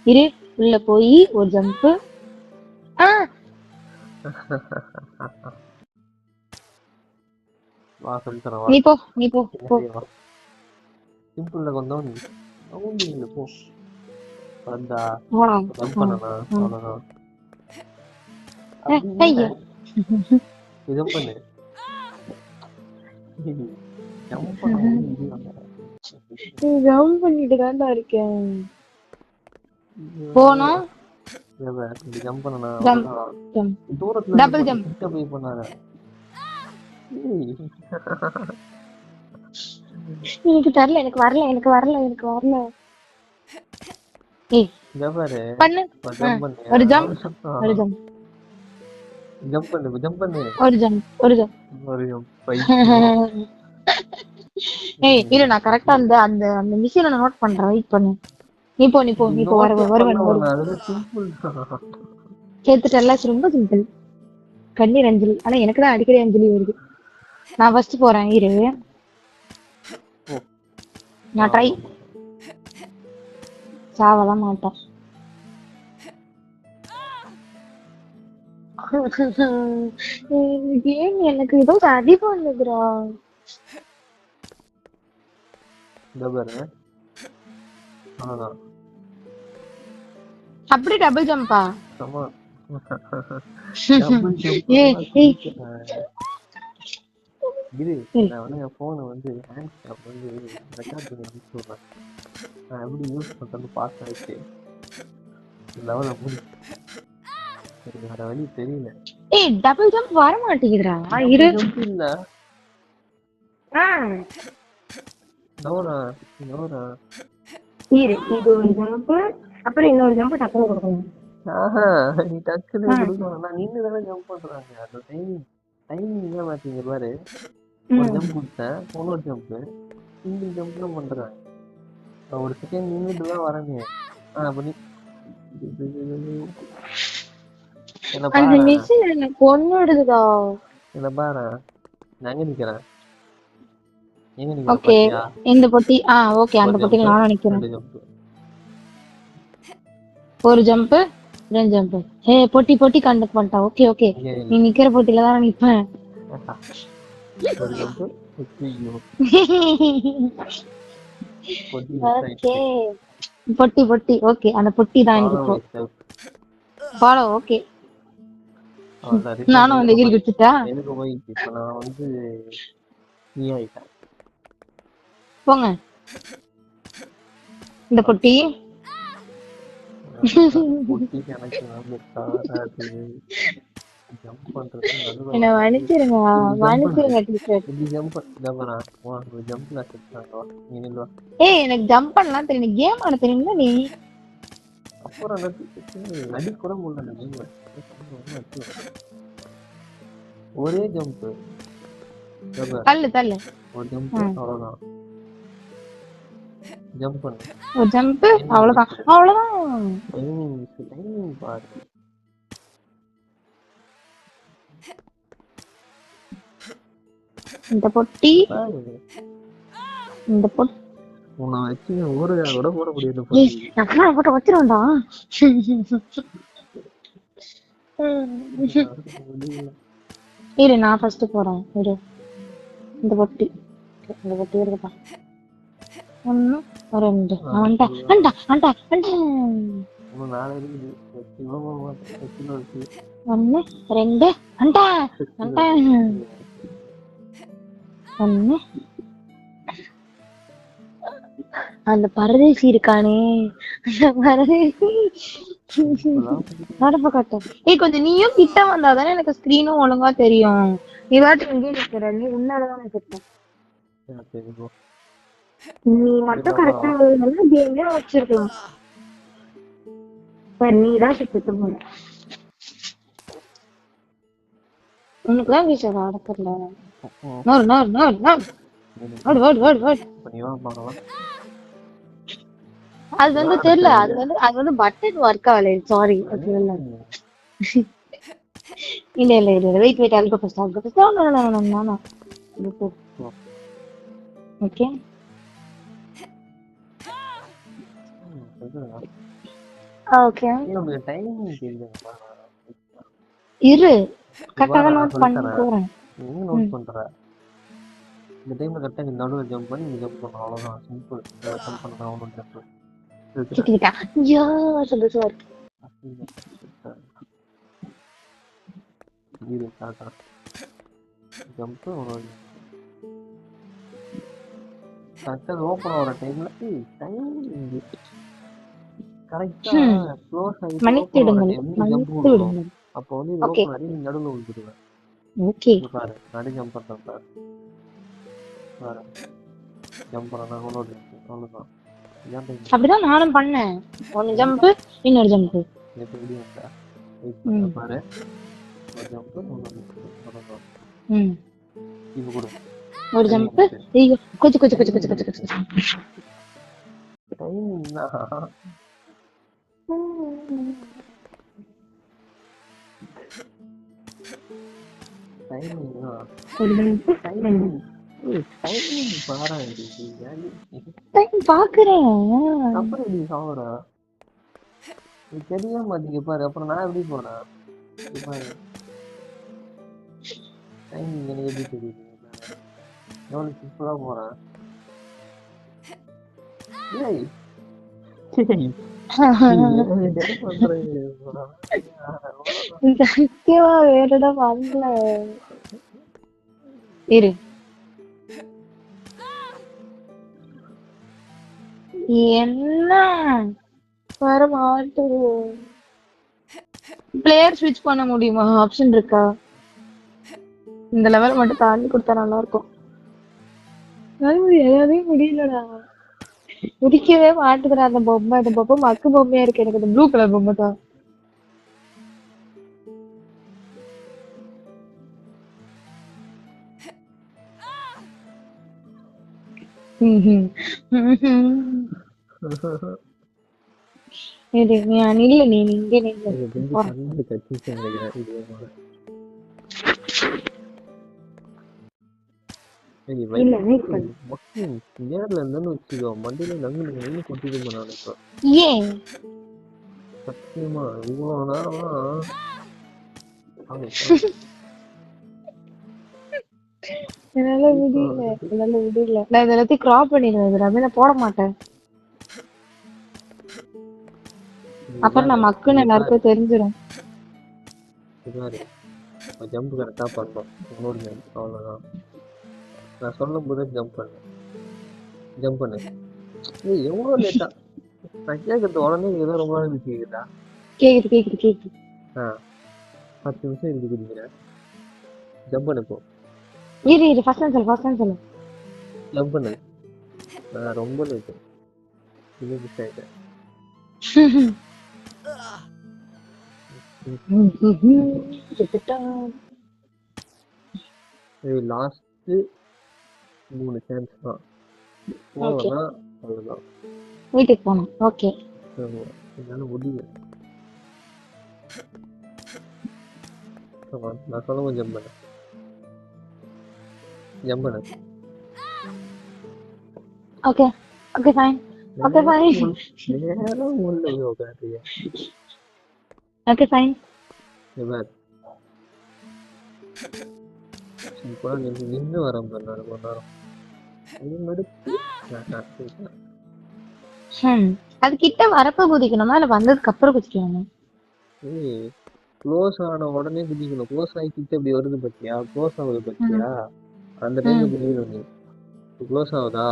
இரு உள்ள போய் ஒரு ஜம்ப். ஆ வா சொல்லித்தரேன் வா. நீ போ போ. சிம்பிள்ல கொஞ்சம் இல்லை போ. வந்தா போடா. ஜம்ப் பண்ணலாம் அவ்வளோதான். ஐயா. ஜம்ப் பண்ணு. ஜம்ப் பண்ண ஜம்ப் பண்ணிட்டு தான்டா இருக்கேன். போனோம். ஜம்ப் பண்ணனா ஜம்ப் அவ்வளோதான். ஜம்ப் தூரத்துல டபுள் ஜம்ப். கிட்ட போய் பண்ணாத. எனக்கு வரல. ஏய் இங்க பாரு. பண்ணு. ஜம்ப் பண்ணு. ஒரு ஜம்ப் ஜம்ப் பண்ணு. ஒரு ஜம்ப். ஒரு ஜம்ப். ஏய் இரு நான் கரெக்டா அந்த அந்த அந்த மிஷினை நோட் பண்றேன். வெயிட் பண்ணு. நீ போ வருவேன். அதுல சிம்பிள் தான். சேர்த்துட்டல்ல ரொம்ப சிம்பிள். கண்ணீர் அஞ்சலி. ஆனா எனக்கு தான் அடிக்கடி அஞ்சலி வருது. நான் ஃபர்ஸ்ட் போறேன். இரு நான் ட்ரை சாவலாம் மாட்டேன். கேம் எனக்கு ஏதோ அடி பண்ணுதுடா. இந்த பாரு. அவ்வளோதான். அப்படி டபுள் ஜம்பா? ஆமா. இது நான் வந்து என் போனை வந்து ஹேண்ட் ஸ்டாப் வந்து ரெக்கார்ட் பண்ணி அனுப்பிச்சுடுறேன். நான் எப்படி யூஸ் பண்றேன்னு பார்த்தாச்சு. லெவல முடி. சரி வேற வழி தெரியல. ஏய் டபுள் ஜம்ப் வர மாட்டேங்குதுடா. இரு இல்ல. நோரா. இரு இது ஒரு ஜம்ப் அப்புறம் இன்னொரு ஜம்ப் டக்குனு கொடுக்கணும். நீ டக்குனு கொடுக்கணும். நான் நின்று தானே ஜம்ப் பண்றாங்க. அந்த டைமிங் தான் மாத்தீங்க பாரு. ஒரு ஜம்ப் கொடுத்தேன். இன்னொரு ஜம்ப் சிங்கிள் ஜம்ப்லாம் பண்றேன். ஒரு செகண்ட் நின்றுட்டு தான் வரேன். பண்ணி அந்த மிஷின் என்ன கொன்னுடுதுடா. என்ன பாரு நான் எங்க நிக்கிறேன். ஓகே இந்த பொட்டி. ஓகே அந்த பொட்டில நான் நிக்கிறேன். ஒரு ஜம்ப் ரெண்டு ஜம்ப். பொட்டி கண்டக்ட் பண்ணிட்டா. ஓகே நீ நிக்கிற பொட்டில தான் நிப்பேன். ஒரு ஜம்ப். பொட்டி ஓகே அந்த பொட்டி தான் எனக்கு ஃபாலோ. ஓகே நானும் அந்த கீழ் விட்டுட்டா. எனக்கு போயிடுச்சு. இப்ப நான் வந்து நீ ஆயிட்டேன். போங்க இந்த பொட்டி. எனக்கு ஜம்ப் பண்றது என்ன மன்னிச்சிருங்க டீச்சர். ஜம்ப்ல ஏய் எனக்கு ஜம்ப் பண்ணலாம் தெரியும். கேம் ஆட தெரியுமா நீ? அப்புறம் நடி கூட முடியல. ஒரே ஜம்ப். தள்ளு ஒரு ஜம்ப் அவ்வளவுதான். ஜம்ப் பண்ணு. ஒரு ஜம்ப் அவ்வளவுதான். பாரு. இந்த பொட்டி உன்னை வச்சு ஒரு கூட போட முடியாது. போட்டு வச்சிருவேன்டா. இரு நான் ஃபர்ஸ்ட் போறேன். இரு இந்த பொட்டி இருக்குப்பா. 1 2 அண்டா 1 2 அண்டா 1. அந்த பரதேசி இருக்கானே கொஞ்சம் நீயும் கிட்ட வந்தாதானே எனக்கு ஸ்கிரீனும் ஒழுங்கா தெரியும். நீ வாட்டி எங்கே நிக்கிற? நீ உன்னாலதான் நிக்கிறேன். நீ மட்டும் கரெக்டா கேமே வச்சிருக்கலாம். நீதான் சுத்த போற. உனக்குதான் வீச்சா அடக்கல. ஓடு ஓடு ஓடு ஓடு. இப்ப நீ வா பார்க்கலாம். அது வந்து தெரியல, அது வந்து பட்டன் ஒர்க் ஆகல. சாரி, அது இல்ல. இல்ல வெயிட் வெயிட், அதுக்கு ஃபர்ஸ்ட் ஓகே. ஓகே உங்களுக்கு டைமிங் தெரியுதுங்களா? இரு, கரெக்டா நான் நோட் பண்ணி சொல்லித்தரேன். போறேன். நீ நோட் பண்ற இந்த டைம்ல கரெக்டா நீ நடுவில் ஜம்ப் பண்ணி நீ ஜம்ப் பண்ணணும். அவ்வளவுதான், சிம்பிள். ஜம்ப் பண்ணா ஒன்றும் ஜம்ப் சிக்கிட்டா ஐயோ சந்தோஷமா இருக்கு. இது காட்டுறேன். ஜம்ப் கரெக்டா ஓப்பன் ஆகிற டைம்ல டைம் கரெக்டா க்ளோஸ் ஆகி மன்னித்து ஓப்பன் ஆகிற விடுங்கள், டைம்ல ஜம்ப் மன்னித்து கொடுக்கணும். விடுங்கள். அப்போ வந்து இது ஓகே ஓப்பன் ஆகி நீ நடுவில் விழுந்துடுவேன். ஓகே பாரு, நடு ஜம்ப் பண்றேன் பாரு. பாரு, ஜம்ப் பண்ணா அவ்வளோதான். இதான் டைம். அப்படிதான் நானும் பண்ணேன். ஒன்னு ஜம்ப், இன்னொரு ஜம்ப். எப்படி வந்தா பாரு, ஒரு ஜம்ப் அவ்வளோதான். இப்போ கொடு ஒரு ஜம்ப். ஐயோ கொஞ்சம் கொஞ்சம் கொஞ்சம் கொஞ்சம் கொஞ்சம் கொஞ்சம் டைமிங் தான். டைமிங் தான். ஒரு ஜம்ப். டைமிங் பாரா டைம் பாக்குறேன். அப்புறம் நீ சாவுற நீ தெரிய மாட்டீங்க பாரு. அப்புறம் நான் எப்படி போறேன் பாரு. டைமிங் எனக்கு எப்படி தெரியுது? எவ்வளவு சிம்பிளா போறேன். ஏய் சத்தியமா வேற இடம் வரல. இரு, என்ன வர மாட்டேது. பிளேயர் ஸ்விட்ச் பண்ண முடியுமா? ஆப்ஷன் இருக்கா? இந்த லெவல் மட்டும் தாண்டி கொடுத்தா நல்லா இருக்கும். எதையும் முடியலடா, முடிக்கவே மாட்டுதுடா அந்த பொம்மை. அந்த பொம்மை மக்கு பொம்மையா இருக்கு. எனக்கு அந்த ப்ளூ கலர் பொம்மை தான். நீ நில்ல, நீ இங்கே நில்ல. நேர்ல இருந்தாலும் வச்சுக்கோ, மண்டியில நங்கு கொட்டிட்டு போனான். இப்போ ஏன் சத்தியமா இவ்வளவு நேரமா என்னால முடியல. நான் இதை எல்லாத்தையும் கிராப் பண்ணிடுவேன். நான் போட மாட்டேன். அப்புறம் நான் மக்குன்னு எல்லாருக்கும் தெரிஞ்சிடும். ஜம்ப் கரெக்டா பண்ணோம். இன்னொரு ஜம்ப் அவ்வளவுதான். நான் சொல்லும் போதே ஜம்ப் பண்ணு. ஏய் எவ்வளவு லேட்டா நான் கேட்கறது உடனே ஏதோ ரொம்ப நாள் கேக்குதா? கேக்குது. 10 நிமிஷம் இருக்கு குடிக்கிறேன். ஜம்ப் பண்ணு போ. இரு ஃபர்ஸ்ட் சொல்லு. ஜம்ப் பண்ணு. நான் ரொம்ப லேட். இது மிஸ் ஆயிட்டேன். லாஸ்ட் 3 சான்ஸ் தான். போனா அவ்வளவுதான். வீட்டுக்கு போகணும். ஓகே என்னால முடியல. நான் சொல்லுவோம் ஜம்ப் பண்ணு. Okay fine. நேரம் உள்ள உட்காந்துறியா? Okay fine. இப்போ நின்று வரேன் பண்ணாரு ஒரு நேரம். அது கிட்ட வரப்ப குதிக்கணுமா இல்ல வந்ததுக்கு அப்புறம் குதிக்கணுமா? க்ளோஸ் ஆன உடனே குதிக்கணும். க்ளோஸ் ஆகி கிட்ட இப்படி வருது பத்தியா? க்ளோஸ் ஆகுது பத்தியா? அந்த டைம்ல குதிக்கணும். நீ க்ளோஸ் ஆகுதா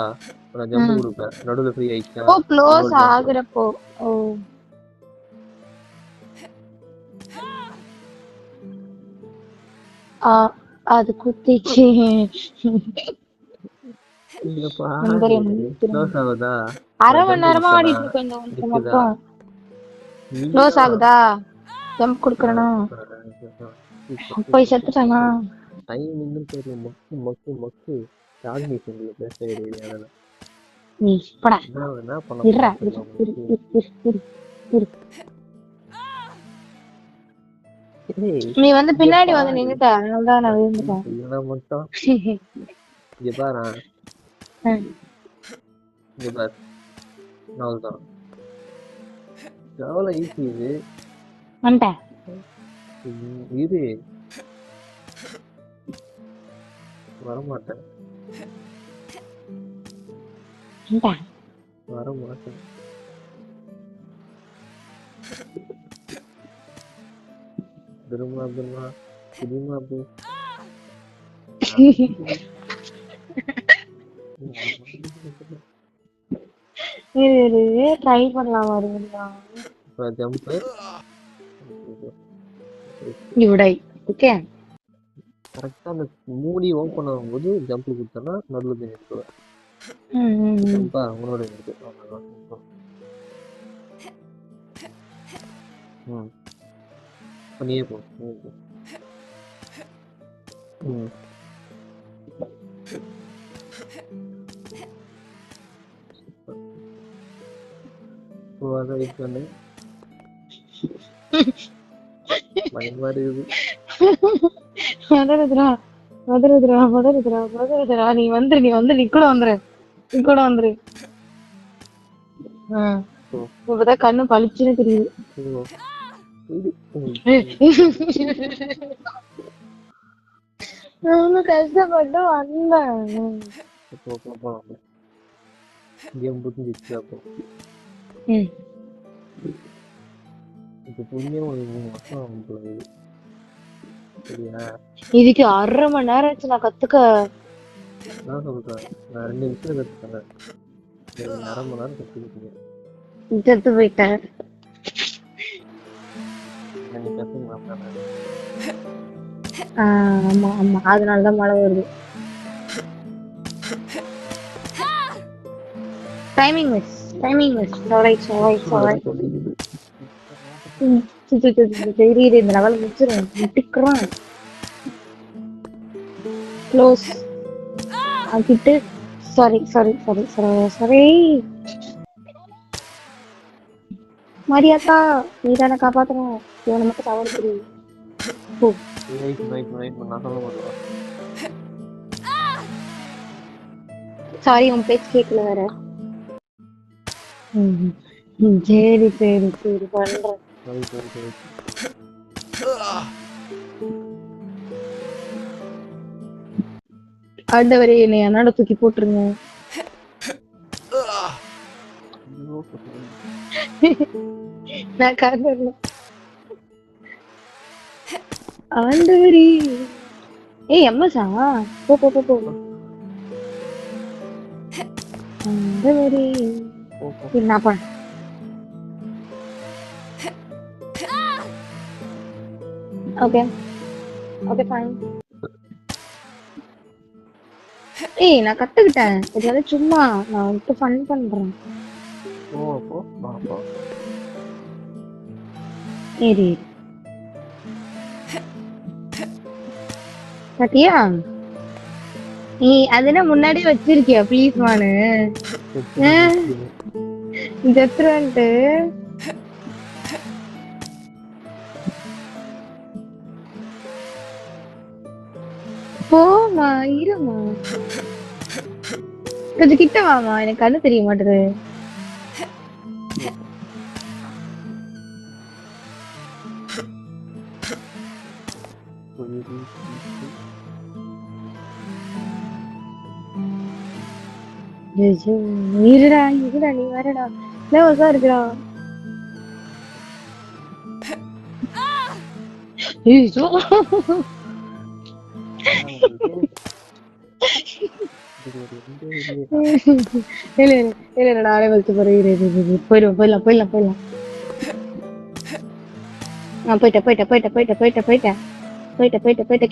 நான் ஜம்ப் கொடுப்பேன். நடுவுல ஃப்ரீ ஆயிடுச்சா? ஓ க்ளோஸ் ஆகுறப்போ. ஓ அது குத்திச்சு. க்ளோஸ் ஆகுதா? அரை மணி நேரமா ஆடிட்டு இருக்கேன். இந்த ஒன்று மட்டும் க்ளோஸ் ஆகுதா? ஜம்ப் கொடுக்கறணும். போய் செத்துட்டானா? டைம் இன்னும் தெரியல. மக்கு காக்னிஷன்ல பேச கிடையாது அதெல்லாம். நீ போடா என்ன பண்ண இருடா போறோம் இரு இரு இரு இரு இரு. நீ வந்து பின்னாடி வந்து நின்னுட்ட அதனாலதான் நான் விழுந்துட்டேன். மட்டும் இங்க பாரு இங்க பாரு அவ்வளவுதான் எவ்வளவு ஈஸி இது வந்துட்டேன். இது வரமாட்டேன் வந்துட்டேன். வரமாட்டேன் திரும்ப திரும்ப திரும்ப இரு இரு ட்ரை பண்ணலாம் வருங்களா ஜம்ப் இவிடை ஓகே. கரெக்டா அந்த மூடி ஓப்பன் ஆகும்போது ஜம்ப் கொடுத்தனா நடுவில் போய் நிற்குவேன். ஜம்பா உங்களோட இருக்கு நீயே போ அதான் வெயிட் பண்ணு பயமா இருக்குது. மதுரதுரா மதுரதுரா மதுரதுரா மதுரதுரா நீ வந்து நீ கூட வந்துரு நீ கூட வந்துரு. இப்பதான் கண்ணு பளிச்சுன்னு தெரியுது. நானும் கஷ்டப்பட்டு வந்தேன். கேம் புரிஞ்சிச்சு அப்போ. இப்போ புரிஞ்ச ஒரு 3 வருஷம் ஆகும். சரியா இதுக்கு 1/2 மணி நேரம் ஆச்சு நான் கத்துக்க. நான் சொல்றேன் நான் 2 நிமிஷத்துல கத்துக்கிறேன். 1/2 மணி நேரம் கத்துக்கிட்டீங்க. செத்து போயிட்டேன். ஆமா ஆமா அதனாலதான் மழை வருது. டைமிங் மிஸ் இந்த லெவல் முடிச்சிருவேன். முட்டிக்கிறான் க்ளோஸ் ஆக்கிட்டு சாரி மரியாதா நீ தானே காப்பாத்தணும். இவனை மட்டும் தவறு தெரியும். சாரி உன் பேச்சு கேட்கல வேற. சரி பண்றேன். ஆண்டவரே என்னை அண்ணாட தூக்கி போட்டுருங்க. நான் காரணம் ஆண்டவரே. ஏய் எம்மசா போ போ போ ஆண்டவரே என்ன பண்ண. Okay fine. ஏய் நான் கத்துக்கிட்டேன். இது வந்து சும்மா நான் வந்து ஃபன் பண்றேன். சரி சத்தியா நீ அதுனா முன்னாடி வச்சிருக்கியா ப்ளீஸ் மானு ஜெத்ரன்ட்டு போமா இருமா கொஞ்சம் கிட்ட வாமா எனக்கு கண்ணு தெரிய மாட்டேது. இருடா நீ வரடா லேவஸா இருக்குடா. நானே வச்சு போயிடலாம் போயிட்டேன்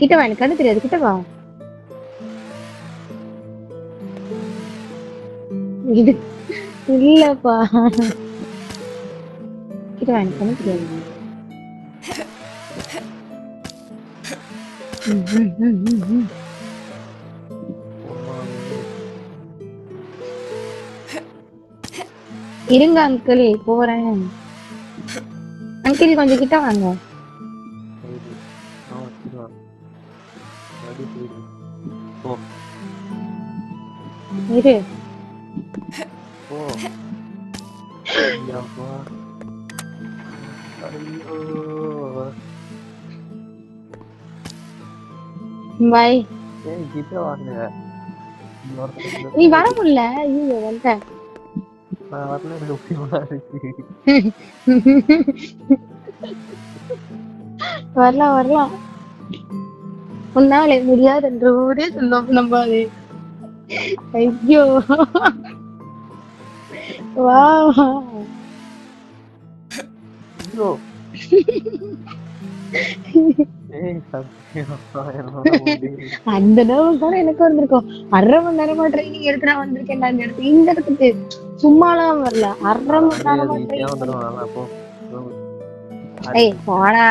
கிட்ட வா எனக்கு கண்ணு தெரியாது கிட்ட வா. இது இல்லப்பா கிட்ட வா எனக்கு கண்ணு தெரியாது. இருங்க அங்கிள் போறேன். அங்கிள் கொஞ்சம் கிட்ட வாங்க. சரி அவன் வச்சிருவான் மறுபடியும் போயிடு போ இரு. போ ஐயாப்பா ஐயோ பாய். ஏய் கிட்ட வாங்க நீ வர முடியல. ஐயோ வந்துட்டேன். நான் வரல எனக்கு பயமா இருக்கு வரலாம் வரலாம். உன்னாலே முடியாது என்ற ஒரே சொல்லும் நம்பாது. ஐயோ வா. ஐயோ ஏய் சத்தியமா என்னோட முடியல அந்த நேரம் தானே எனக்கு வந்திருக்கும். 1/2 மணி நேரமா ட்ரைனிங் எடுத்து நான் வந்திருக்கேன். இந்த இடத்துக்கு இந்த இடத்துக்கு சும்மாலாம் வரல. 1/2 மணி நேரமா ஈஸியா ட்ரைனிங். வந்துடும் நல்லா போ ஏய் போடா.